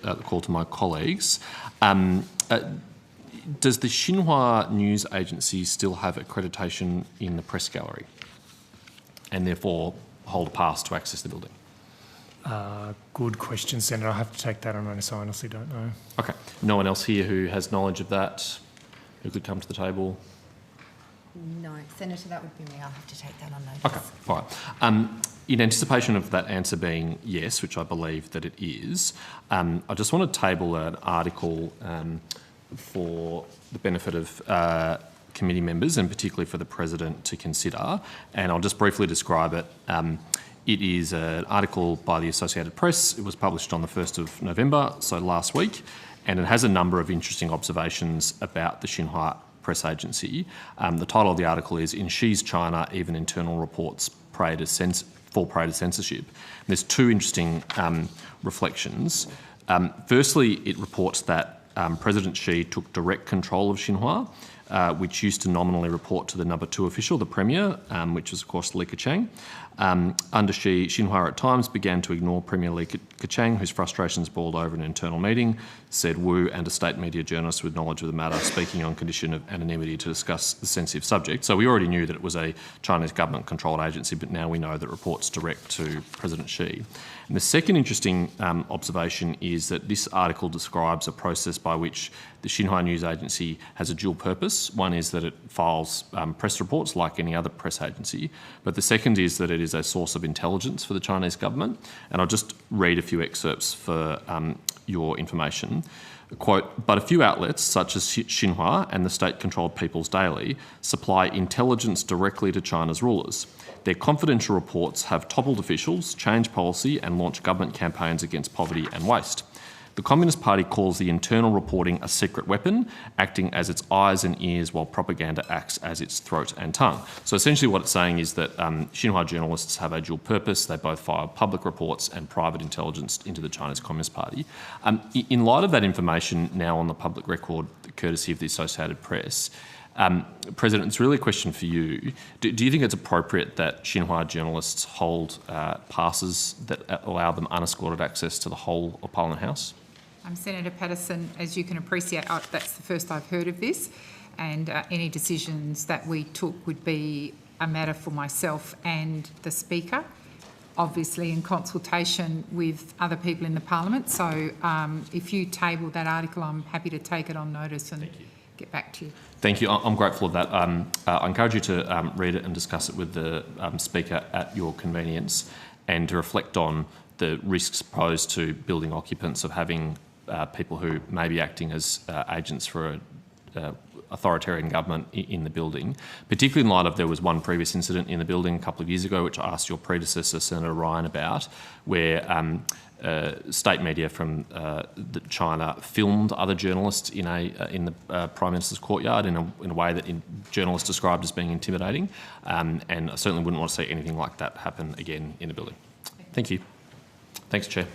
The call to my colleagues. Does the Xinua News Agency still have accreditation in the press gallery and therefore hold a pass to access the building? Good question, Senator. I have to take that on notice. I honestly don't know. Okay. No one else here who has knowledge of that, who could come to the table? No, Senator, that would be me. I'll have to take that on notice. Okay, all right. In anticipation of that answer being yes, which I believe that it is, I just want to table an article for the benefit of committee members and particularly for the President to consider, and I'll just briefly describe it. It is an article by the Associated Press. It was published on the 1st of November, so last week, and it has a number of interesting observations about the Xinhua Press Agency. The title of the article is "In Xi's China, Even Internal Reports Fall Prey to Censorship." And there's two interesting reflections. Firstly, it reports that President Xi took direct control of Xinhua, which used to nominally report to the number 2 official, the Premier, which was of course Li Keqiang. Under Xi, Xinhua at times began to ignore Premier Li Keqiang, whose frustrations boiled over an internal meeting, said Wu and a state media journalist with knowledge of the matter, speaking on condition of anonymity to discuss the sensitive subject. So we already knew that it was a Chinese government-controlled agency, but now we know that it reports direct to President Xi. And the second interesting observation is that this article describes a process by which the Xinhua News Agency has a dual purpose. One is that it files press reports like any other press agency, but the second is that it is a source of intelligence for the Chinese government. And I'll just read a few excerpts for your information. Quote, "But a few outlets, such as Xinhua and the state-controlled People's Daily, supply intelligence directly to China's rulers. Their confidential reports have toppled officials, changed policy and launched government campaigns against poverty and waste. The Communist Party calls the internal reporting a secret weapon, acting as its eyes and ears while propaganda acts as its throat and tongue." So essentially what it's saying is that Xinhua journalists have a dual purpose. They both file public reports and private intelligence into the Chinese Communist Party. In light of that information now on the public record, courtesy of the Associated Press, President, it's really a question for you. Do you think it's appropriate that Xinhua journalists hold passes that allow them unescorted access to the whole of Parliament House? Senator Paterson, as you can appreciate, that's the first I've heard of this, and any decisions that we took would be a matter for myself and the Speaker, obviously in consultation with other people in the Parliament. So if you table that article, I'm happy to take it on notice and get back to you. Thank you. I'm grateful of that. I encourage you to read it and discuss it with the Speaker at your convenience, and to reflect on the risks posed to building occupants of having people who may be acting as agents for an authoritarian government in the building, particularly in light of there was one previous incident in the building a couple of years ago, which I asked your predecessor, Senator Ryan, about, where state media from China filmed other journalists in the Prime Minister's courtyard in a way that journalists described as being intimidating, and I certainly wouldn't want to see anything like that happen again in the building. Thank you. Thanks, Chair.